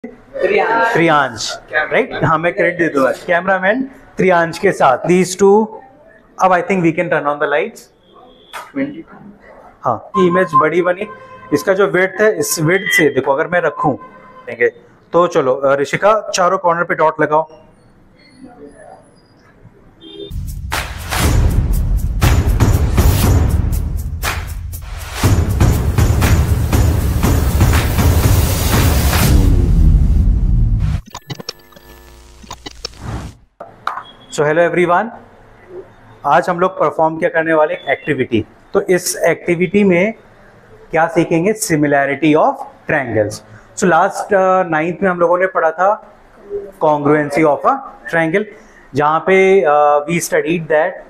त्रियांश, right? हाँ, मैं credit दे दूंगा कैमरामैन त्रियांश के साथ। दीज टू, अब I think we can turn on the lights. हाँ, इमेज बड़ी बनी। इसका जो विड्थ है, इस विड्थ से देखो अगर मैं रखूं तो चलो ऋषिका चारों कॉर्नर पे डॉट लगाओ। सो हेलो एवरीवन, आज हम लोग परफॉर्म क्या करने वाले एक्टिविटी। तो इस एक्टिविटी में क्या सीखेंगे? Similarity of triangles. So last 9th में हम लोगों ने पढ़ा था कॉन्ग्रुएंसी ऑफ अ ट्रायंगल, जहाँ पे वी स्टडीड दैट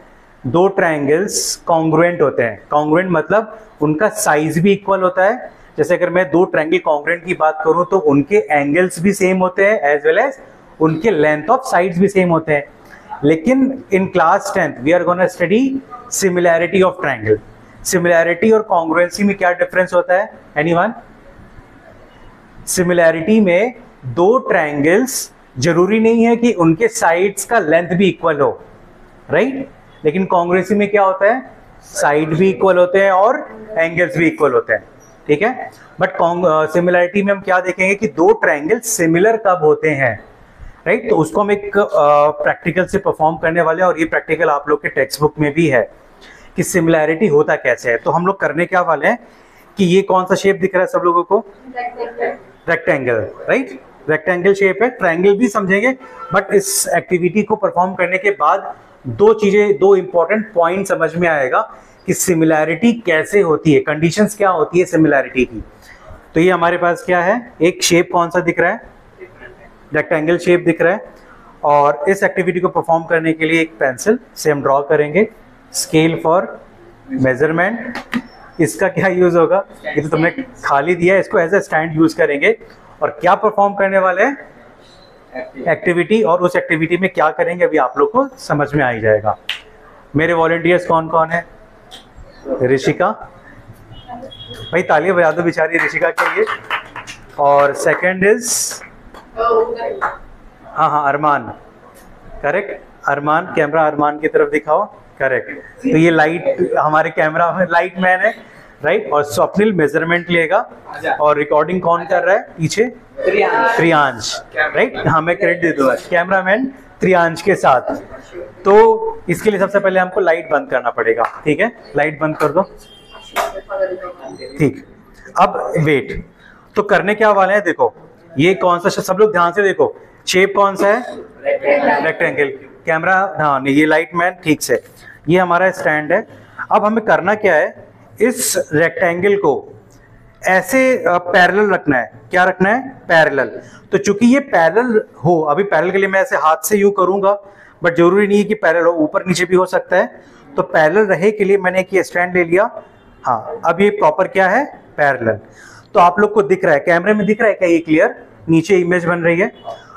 दो ट्रायंगल्स कॉन्ग्रुएंट होते हैं। कॉन्ग्रुएंट मतलब उनका साइज भी इक्वल होता है। जैसे अगर मैं दो ट्रायंगल कॉन्ग्रुएंट की बात करूं तो उनके एंगल्स भी सेम होते हैं एज वेल एज उनके लेंथ ऑफ साइड्स भी सेम होते हैं। लेकिन in class 10th we are gonna study similarity of triangle. Similarity और कॉन्ग्रुएंसी में क्या डिफरेंस होता है? एनीवन? सिमिलैरिटी में दो ट्रायंगल्स जरूरी नहीं है कि उनके साइड्स का लेंथ भी इक्वल हो, राइट? लेकिन कॉन्ग्रुएंसी में क्या होता है? साइड भी इक्वल होते हैं और एंगल्स भी इक्वल होते हैं, ठीक है? बट सिमिलैरिटी में हम क्या देखेंगे कि दो ट्रायंगल सिमिलर कब होते हैं, राइट? तो उसको हम एक प्रैक्टिकल से परफॉर्म करने वाले हैं, और ये प्रैक्टिकल आप लोग के टेक्स्ट बुक में भी है कि सिमिलैरिटी होता कैसे है। तो हम लोग करने क्या वाले हैं कि ये कौन सा शेप दिख रहा है सब लोगों को? Rectangle, right? रेक्टेंगल शेप है। ट्रायंगल भी समझेंगे, बट इस एक्टिविटी को परफॉर्म करने के बाद दो चीजें, दो इंपॉर्टेंट पॉइंट समझ में आएगा कि सिमिलैरिटी कैसे होती है, कंडीशंस क्या होती है सिमिलैरिटी की। तो ये हमारे पास क्या है? एक शेप कौन सा दिख रहा है? रेक्टेंगल शेप दिख रहा है। और इस एक्टिविटी को परफॉर्म करने के लिए एक पेंसिल से हम ड्रॉ करेंगे। स्केल फॉर मेजरमेंट, इसका क्या यूज होगा? ये तो तुमने खाली दिया है, इसको एज ए स्टैंड यूज करेंगे। और क्या परफॉर्म करने वाले हैं? एक्टिविटी। और उस एक्टिविटी में क्या करेंगे अभी आप लोग को समझ में आ ही जाएगा। मेरे वॉलंटियर्स कौन कौन है? ऋषिका, भाई तालियां बजा दो बेचारी ऋषिका के लिए। और सेकंड इज हाँ अरमान, करेक्ट? अरमान, कैमरा अरमान की तरफ दिखाओ, करेक्ट। तो ये लाइट हमारे कैमरा में लाइट मैन है, राइट? और स्वप्निल मेजरमेंट लेगा। और रिकॉर्डिंग कौन कर रहा है पीछे? त्रियांश, राइट? हाँ, मैं क्रेडिट दे दूंगा कैमरामैन त्रियांश के साथ। तो इसके लिए सबसे पहले हमको लाइट बंद करना पड़ेगा, ठीक है? लाइट बंद कर दो, ठीक। अब वेट, तो करने क्या वाले हैं? देखो ये कौन सा, सब लोग ध्यान से देखो, शेप कौन सा है? रेक्टेंगल। कैमरा, हाँ नहीं, ये लाइट मैन, ठीक से। ये हमारा स्टैंड है। अब हमें करना क्या है? इस रेक्टेंगल को ऐसे पैरेलल रखना है। क्या रखना है? पैरेलल। तो चूंकि ये पैरेलल हो, अभी पैरेलल के लिए मैं ऐसे हाथ से यूं करूंगा, बट जरूरी नहीं है कि पैरेलल हो, ऊपर नीचे भी हो सकता है। तो पैरेलल रहे के लिए मैंने एक ये स्टैंड ले लिया। हाँ, अब ये प्रॉपर क्या है? पैरेलल। तो आप लोग को दिख रहा है, कैमरे में दिख रहा है क्या ये क्लियर? नीचे इमेज बन रही है,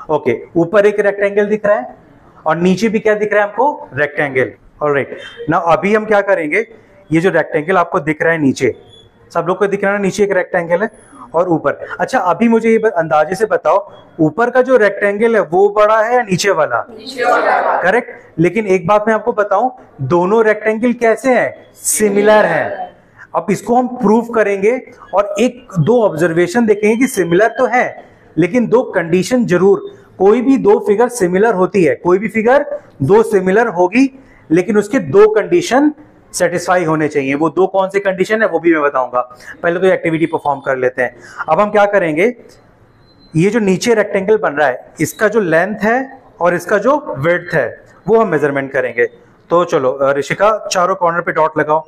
ओके। ऊपर एक रेक्टेंगल दिख रहा है और नीचे भी क्या दिख रहा है हमको? रेक्टेंगल। ऑलराइट, नाउ अभी हम क्या करेंगे? ये जो रेक्टेंगल आपको दिख रहा है नीचे, सब लोग को दिख रहा है नीचे एक रेक्टेंगल है और ऊपर। अच्छा, अभी मुझे ये अंदाजे से बताओ, ऊपर का जो रेक्टेंगल है वो बड़ा है या नीचे वाला? करेक्ट। लेकिन एक बात मैं आपको बताऊं, दोनों रेक्टेंगल कैसे हैं? सिमिलर हैं। अब इसको हम प्रूव करेंगे और एक दो ऑब्जर्वेशन देखेंगे कि सिमिलर तो है, लेकिन दो कंडीशन जरूर। कोई भी दो फिगर सिमिलर होती है, कोई भी फिगर दो सिमिलर होगी, लेकिन उसके दो कंडीशन सेटिस्फाई होने चाहिए। वो दो कौन से कंडीशन है वो भी मैं बताऊंगा। पहले तो एक्टिविटी परफॉर्म कर लेते हैं। अब हम क्या करेंगे? ये जो नीचे रेक्टेंगल बन रहा है, इसका जो लेंथ है और इसका जो विड्थ है वो हम मेजरमेंट करेंगे। तो चलो ऋषिका चारों कॉर्नर पे डॉट लगाओ।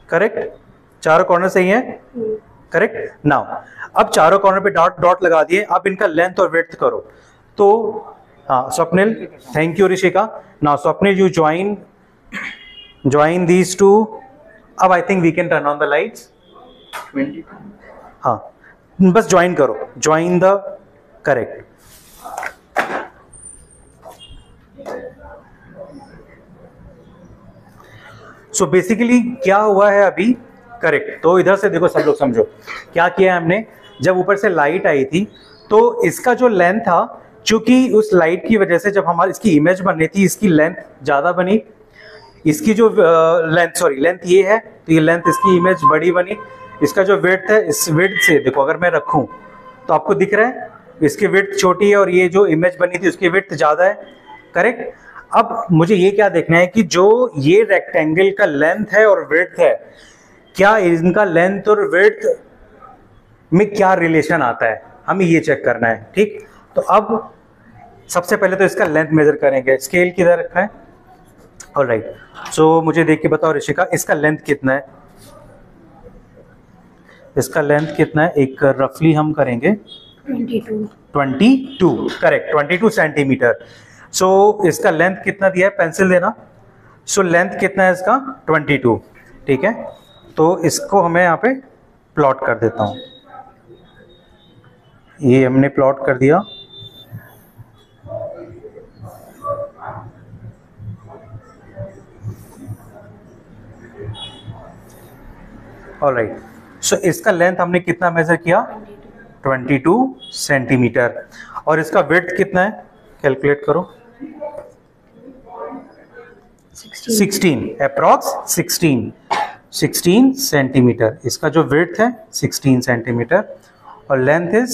करेक्ट, चारों कॉर्नर सही है, करेक्ट। नाउ अब चारों कॉर्नर पे डॉट डॉट लगा दिए। अब इनका लेंथ और विड्थ करो। तो हाँ Swapnil, thank you Rishika. Now Swapnil you join these two. अब I think we can turn on the lights. हाँ, बस ज्वाइन करो, join the, correct. So basically क्या हुआ है अभी, करेक्ट। तो इधर से देखो सब लोग समझो क्या किया है हमने। जब ऊपर से लाइट आई थी तो इसका जो लेंथ था, चूंकि उस लाइट की वजह से जब हमारी इसकी इमेज बन रही थी, इसकी लेंथ ज्यादा बनी, इसकी जो लेंथ ये है तो ये लेंथ इसकी इमेज बड़ी बनी। इसका जो विड्थ है, इस विड्थ से देखो अगर मैं रखूं तो आपको दिख रहा है इसकी विड्थ छोटी है और ये जो इमेज बनी थी उसकी विड्थ ज्यादा है, करेक्ट। अब मुझे ये क्या देखना है कि जो ये रेक्टेंगल का लेंथ है और विड्थ है, क्या इनका लेंथ और विड्थ में क्या रिलेशन आता है, हमें ये चेक करना है, ठीक। तो अब सबसे पहले तो इसका लेंथ मेजर करेंगे। स्केल किधर रखा है, ऑलराइट। सो मुझे देख के बताओ ऋषिका, इसका लेंथ कितना है, इसका लेंथ कितना है, एक रफली हम करेंगे 22, करेक्ट, 22 सेंटीमीटर। सो इसका लेंथ कितना दिया है, पेंसिल देना। सो लेंथ कितना है इसका 22, ठीक है। तो इसको हमें यहाँ पे प्लॉट कर देता हूँ, ये हमने प्लॉट कर दिया। ऑलराइट, सो इसका लेंथ हमने कितना मेजर किया, 22 सेंटीमीटर। और इसका विड्थ कितना है, कैलकुलेट करो, 16, अप्रॉक्स 16 सेंटीमीटर। इसका जो विड्थ है 16 सेंटीमीटर और लेंथ इज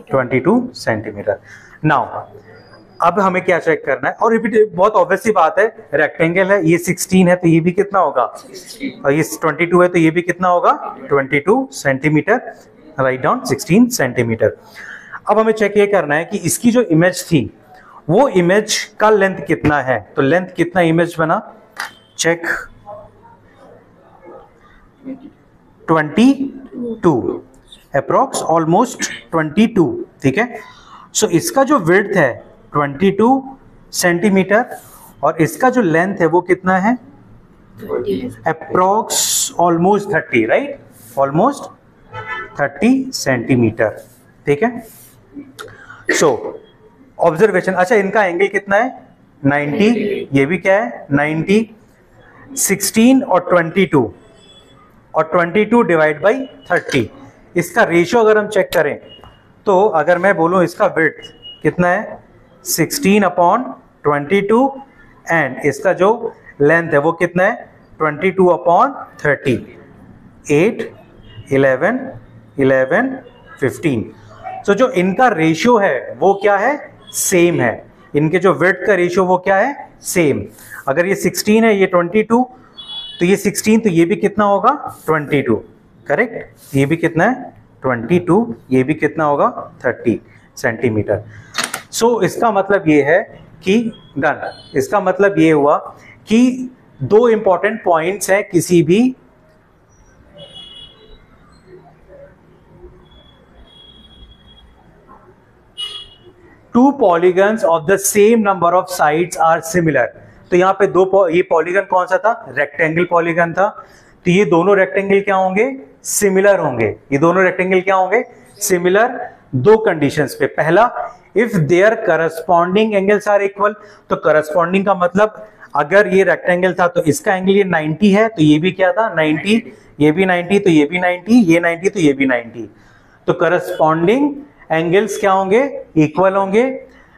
22 सेंटीमीटर। नाउ अब हमें क्या चेक करना है, और रिपीट, बहुत ऑब्वियस सी बात है, रेक्टेंगल है, ये 16 है तो ये भी कितना होगा, और ये 22 है तो ये भी कितना होगा, 22 सेंटीमीटर। Write down 16 centimetre. अब हमें चेक ये करना है कि इसकी जो इमेज थी वो इमेज का लेंथ कितना है। तो लेंथ कितना इमेज बना, चेक, 22, अप्रॉक्स ऑलमोस्ट 22, ठीक है। सो इसका जो विड्थ है 22 सेंटीमीटर और इसका जो लेंथ है वो कितना है, approx almost 30, right, almost 30 centimetre, ठीक है। सो ऑब्जर्वेशन, अच्छा इनका एंगल कितना है, 90, ये भी क्या है 90, 16 और 22 डिवाइड बाई 30, इसका रेशियो अगर हम चेक करें तो अगर मैं बोलूं इसका विड्थ कितना है 16 अपॉन 22 एंड इसका जो लेंथ है वो कितना है 22 अपॉन 30, 8, 11, 11, 15। तो जो इनका रेशियो है वो क्या है, सेम है। इनके जो विड्थ का रेशियो वो क्या है, सेम। अगर ये 16 है, ये 22, तो ये 16, तो ये भी कितना होगा 22, करेक्ट। ये भी कितना है 22, ये भी कितना होगा 30 सेंटीमीटर। सो इसका मतलब ये है कि डन, इसका मतलब ये हुआ कि दो इंपॉर्टेंट पॉइंट्स हैं किसी भी two polygons of the same number of sides are similar. तो यहाँ पे ये पॉलीगन कौन सा था, रेक्टेंगल पॉलीगन था। तो ये दोनों रेक्टेंगल क्या होंगे, सिमिलर होंगे। ये दोनों रेक्टेंगल क्या होंगे, सिमिलर, दो कंडीशंस पे। पहला, if their corresponding angles are equal. तो करस्पॉन्डिंग का मतलब अगर ये रेक्टेंगल था तो इसका एंगल ये 90 है तो ये भी क्या था 90, ये भी 90 तो ये भी 90, ये 90 तो ये भी 90। तो करस्पॉन्डिंग एंगल्स क्या होंगे, इक्वल होंगे।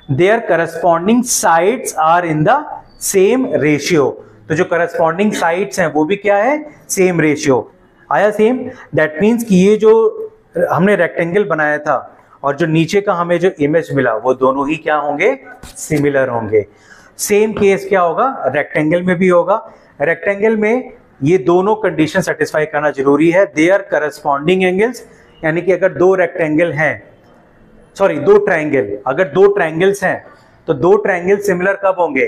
Their corresponding sides are in the same ratio. तो जो करस्पॉन्डिंग साइड्स हैं वो भी क्या है, सेम रेशियो। आया सेम, दैट मीन्स कि ये जो हमने रेक्टेंगल बनाया था और जो नीचे का हमें जो इमेज मिला वो दोनों ही क्या होंगे, सिमिलर होंगे। सेम केस क्या होगा, रेक्टेंगल में भी होगा। रेक्टेंगल में ये दोनों कंडीशन सेटिस्फाई करना जरूरी है। देयर करस्पॉन्डिंग एंगल्स, यानी कि अगर दो रेक्टेंगल हैं, सॉरी दो ट्रायंगल, अगर दो ट्रायंगल्स हैं तो दो ट्रायंगल सिमिलर कब होंगे,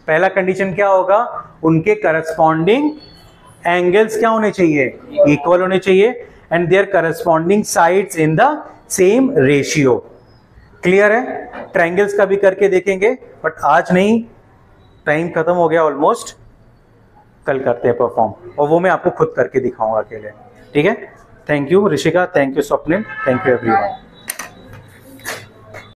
पहला कंडीशन क्या होगा, उनके करस्पॉन्डिंग एंगल्स क्या होने चाहिए, इक्वल होने चाहिए, and there corresponding sides in the same ratio. Clear है। ट्रायंगल्स का भी करके देखेंगे बट आज नहीं, टाइम खत्म हो गया ऑलमोस्ट, कल करते हैं परफॉर्म, और वो मैं आपको खुद करके दिखाऊंगा अकेले, ठीक है। Thank you Rishika, thank you Swapnil, thank you everyone.